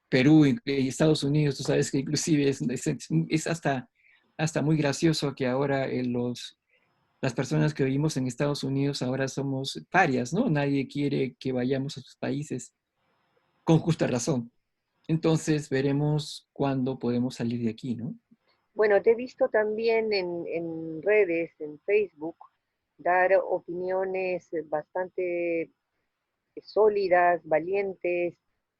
Perú y Estados Unidos, tú sabes que inclusive es hasta muy gracioso que ahora las personas que vivimos en Estados Unidos ahora somos parias, ¿no? Nadie quiere que vayamos a sus países, con justa razón. Entonces veremos cuándo podemos salir de aquí, ¿no? Bueno, te he visto también en redes, en Facebook, dar opiniones bastante sólidas, valientes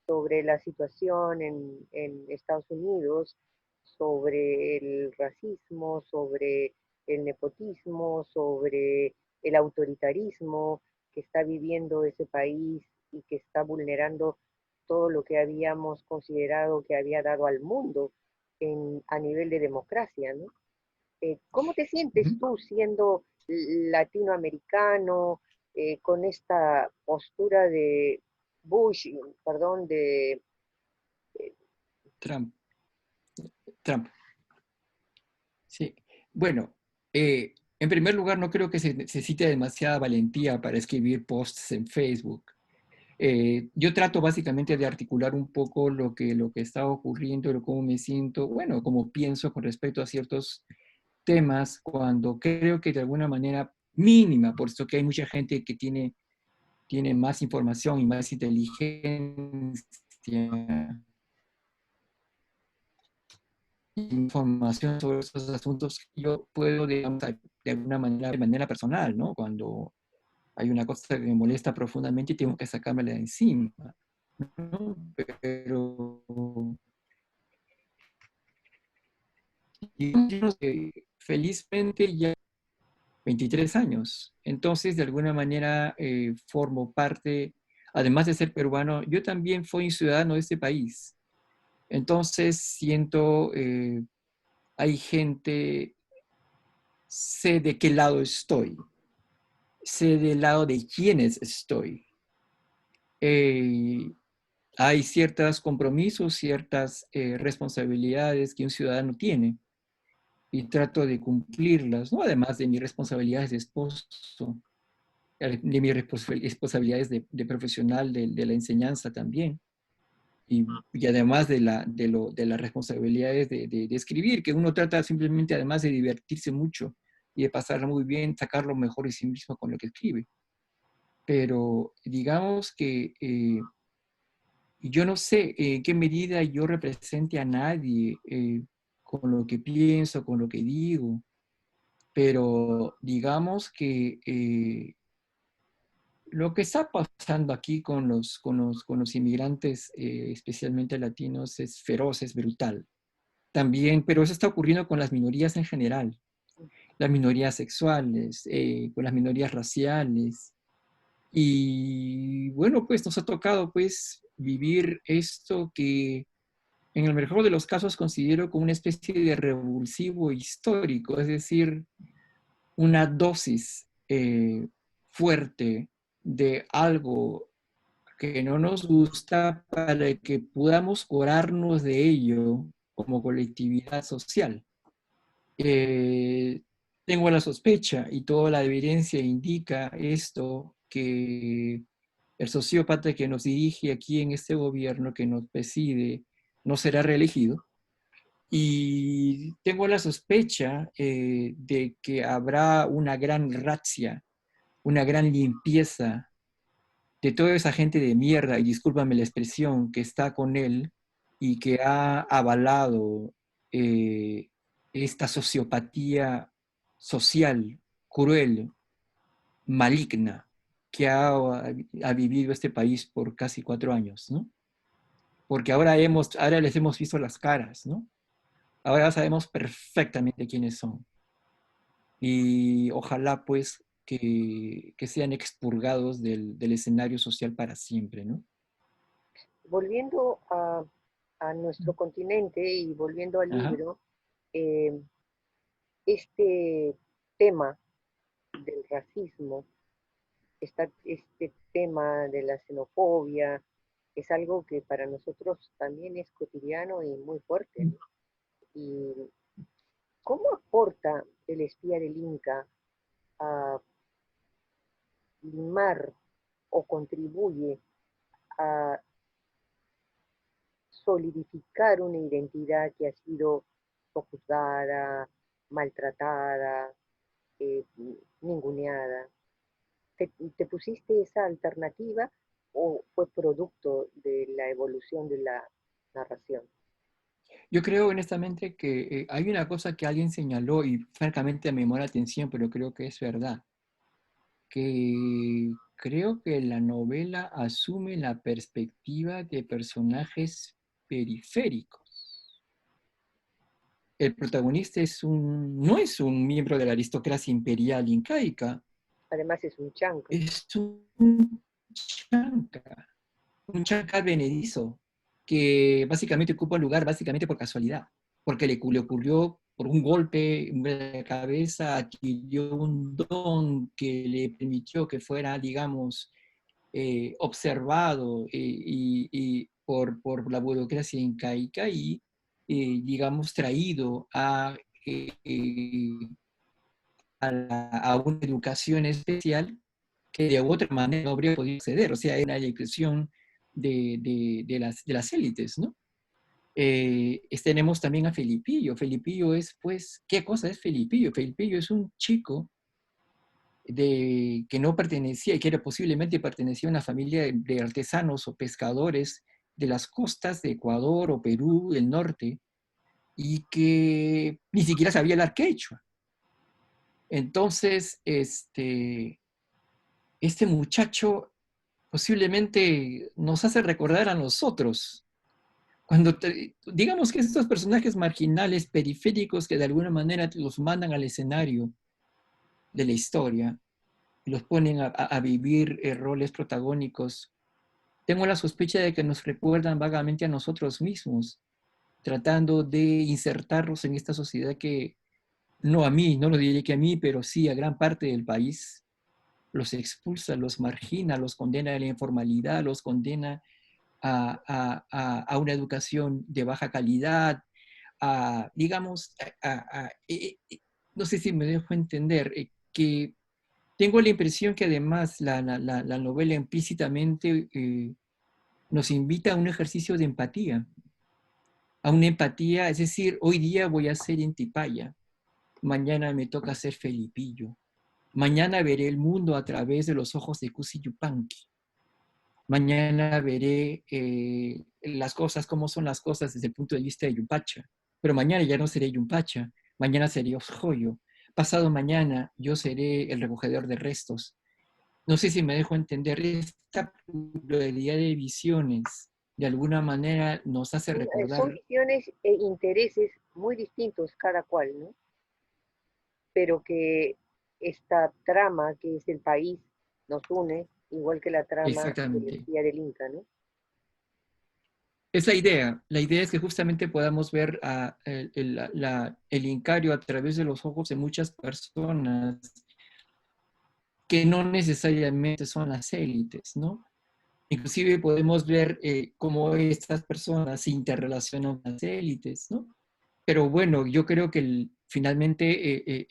sobre la situación en Estados Unidos, sobre el racismo, sobre el nepotismo, sobre el autoritarismo que está viviendo ese país y que está vulnerando todo lo que habíamos considerado que había dado al mundo a nivel de democracia, ¿no? ¿Cómo te sientes Ujú. tú siendo latinoamericano, con esta postura de Bush, perdón, de Trump, Trump. Sí. Bueno, en primer lugar, no creo que se necesite demasiada valentía para escribir posts en Facebook. Yo trato básicamente de articular un poco lo que está ocurriendo, cómo me siento, bueno, cómo pienso con respecto a ciertos temas, cuando creo que de alguna manera mínima, por eso que hay mucha gente que tiene más información y más inteligencia, información sobre esos asuntos, yo puedo, digamos, de alguna manera, de manera personal, ¿no? Cuando hay una cosa que me molesta profundamente y tengo que sacármela de encima, ¿no? Pero yo felizmente ya 23 años, entonces de alguna manera formo parte, además de ser peruano, yo también fui ciudadano de este país. Entonces siento, hay gente, sé de qué lado estoy, sé del lado de quiénes estoy. Eh, Hay ciertos compromisos, ciertas responsabilidades que un ciudadano tiene y trato de cumplirlas, ¿no? Además de mis responsabilidades de esposo. de mis responsabilidades de profesional de la enseñanza también. Y además de las responsabilidades de escribir, que uno trata simplemente además de divertirse mucho y de pasarlo muy bien, sacar lo mejor de sí mismo con lo que escribe. Pero digamos que yo no sé en qué medida yo represente a nadie con lo que pienso, con lo que digo, pero digamos que lo que está pasando aquí con los inmigrantes, especialmente latinos, es feroz, es brutal. También, pero eso está ocurriendo con las minorías en general, las minorías sexuales, con las minorías raciales. Y bueno, pues nos ha tocado pues vivir esto que en el mejor de los casos considero como una especie de revulsivo histórico, es decir, una dosis fuerte de algo que no nos gusta para que podamos curarnos de ello como colectividad social. Eh, Tengo la sospecha y toda la evidencia indica esto, que el sociópata que nos dirige aquí en este gobierno, que nos preside, no será reelegido. Y tengo la sospecha de que habrá una gran razzia, una gran limpieza de toda esa gente de mierda, y discúlpame la expresión, que está con él y que ha avalado eh, esta sociopatía social, cruel, maligna, que ha vivido este país por casi 4 años, ¿no? Porque ahora les hemos visto las caras, ¿no? Ahora sabemos perfectamente quiénes son. Y ojalá pues que sean expurgados del escenario social para siempre, ¿no? Volviendo a nuestro continente y volviendo al Ajá. libro, eh, este tema del racismo, este tema de la xenofobia, es algo que para nosotros también es cotidiano y muy fuerte, ¿no? ¿Y cómo aporta el espía del Inca a limar o contribuye a solidificar una identidad que ha sido sojuzgada, maltratada, eh, ninguneada? ¿Te pusiste esa alternativa o fue producto de la evolución de la narración? Yo creo honestamente que hay una cosa que alguien señaló y francamente me llamó la atención, pero creo que es verdad, que creo que la novela asume la perspectiva de personajes periféricos. El protagonista no es un miembro de la aristocracia imperial incaica, Además es un chanca. es chanca, un chanca advenedizo, que básicamente ocupa un lugar básicamente por casualidad, porque le ocurrió por un golpe en la cabeza, adquirió un don que le permitió que fuera, digamos, observado y por la burocracia incaica y, digamos, traído a una educación especial que de otra manera no habría podido acceder. O sea, era la educación de las élites, ¿no? Tenemos también a Felipillo. Felipillo es, pues, ¿qué cosa es Felipillo? Felipillo es un chico que no pertenecía, y que era posiblemente pertenecía a una familia de artesanos o pescadores de las costas de Ecuador o Perú del norte, y que ni siquiera sabía hablar quechua. Entonces, este muchacho posiblemente nos hace recordar a nosotros, digamos que estos personajes marginales, periféricos, que de alguna manera los mandan al escenario de la historia, y los ponen a vivir roles protagónicos. Tengo la sospecha de que nos recuerdan vagamente a nosotros mismos, tratando de insertarnos en esta sociedad que, no a mí, no lo diré que a mí, pero sí a gran parte del país, los expulsa, los margina, los condena a la informalidad, los condena a una educación de baja calidad, digamos, no sé si me dejo entender, que tengo la impresión que además la novela implícitamente nos invita a un ejercicio de empatía, a una empatía, es decir, hoy día voy a ser Intipaya, mañana me toca ser Felipillo, mañana veré el mundo a través de los ojos de Cusi Yupanqui, mañana veré las cosas como son las cosas desde el punto de vista de Yumpacha, pero mañana ya no seré Yumpacha, mañana seré Osjoyo, pasado mañana yo seré el recogedor de restos. No sé si me dejo entender, esta pluralidad de visiones de alguna manera nos hace Son recordar visiones e intereses muy distintos cada cual, ¿no? Pero que esta trama que es el país nos une, igual que la trama que exactamente. decía del Inca, ¿no? Es la idea. La idea es que justamente podamos ver el Incario a través de los ojos de muchas personas que no necesariamente son las élites, ¿no? Inclusive podemos ver cómo estas personas se interrelacionan con las élites, ¿no? Pero bueno, yo creo que finalmente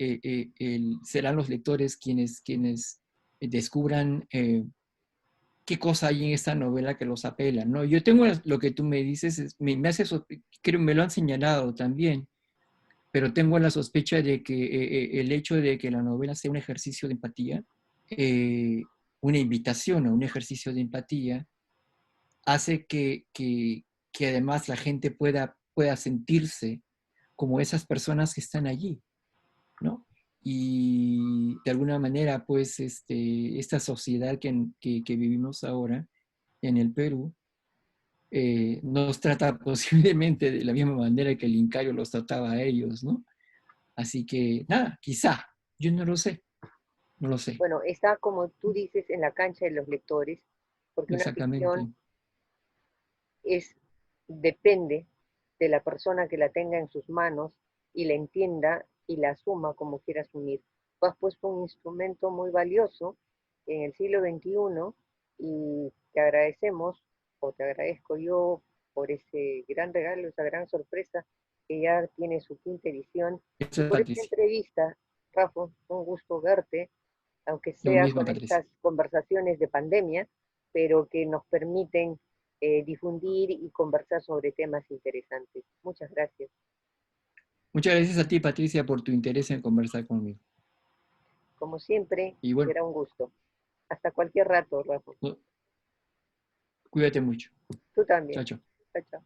serán los lectores quienes descubran qué cosa hay en esta novela que los apela, ¿no? Yo tengo lo que tú me dices, me hace, creo, me lo han señalado también, pero tengo la sospecha de que el hecho de que la novela sea un ejercicio de empatía, eh, una invitación a un ejercicio de empatía, hace que además la gente pueda sentirse como esas personas que están allí, ¿no? Y de alguna manera, pues, esta sociedad que vivimos ahora en el Perú nos trata posiblemente de la misma manera que el Incario los trataba a ellos, ¿no? Así que, nada, quizá, yo no lo sé, no lo sé, Bueno, está como tú dices en la cancha de los lectores, porque una ficción exactamente, es, depende de la persona que la tenga en sus manos y la entienda y la asuma como quiera asumir. Tú has puesto un instrumento muy valioso en el siglo XXI y te agradecemos, o te agradezco yo por ese gran regalo, esa gran sorpresa que ya tiene su quinta edición y eso es por esta Patricia, entrevista. Rafa, un gusto verte, aunque lo sea mismo con Patricia. estas conversaciones de pandemia, pero que nos permiten difundir y conversar sobre temas interesantes. Muchas gracias. Muchas gracias a ti Patricia por tu interés en conversar conmigo. Como siempre, Y bueno, será un gusto. Hasta cualquier rato, Rafa. cuídate mucho. Tú Chao, también. chao. Chao, chao.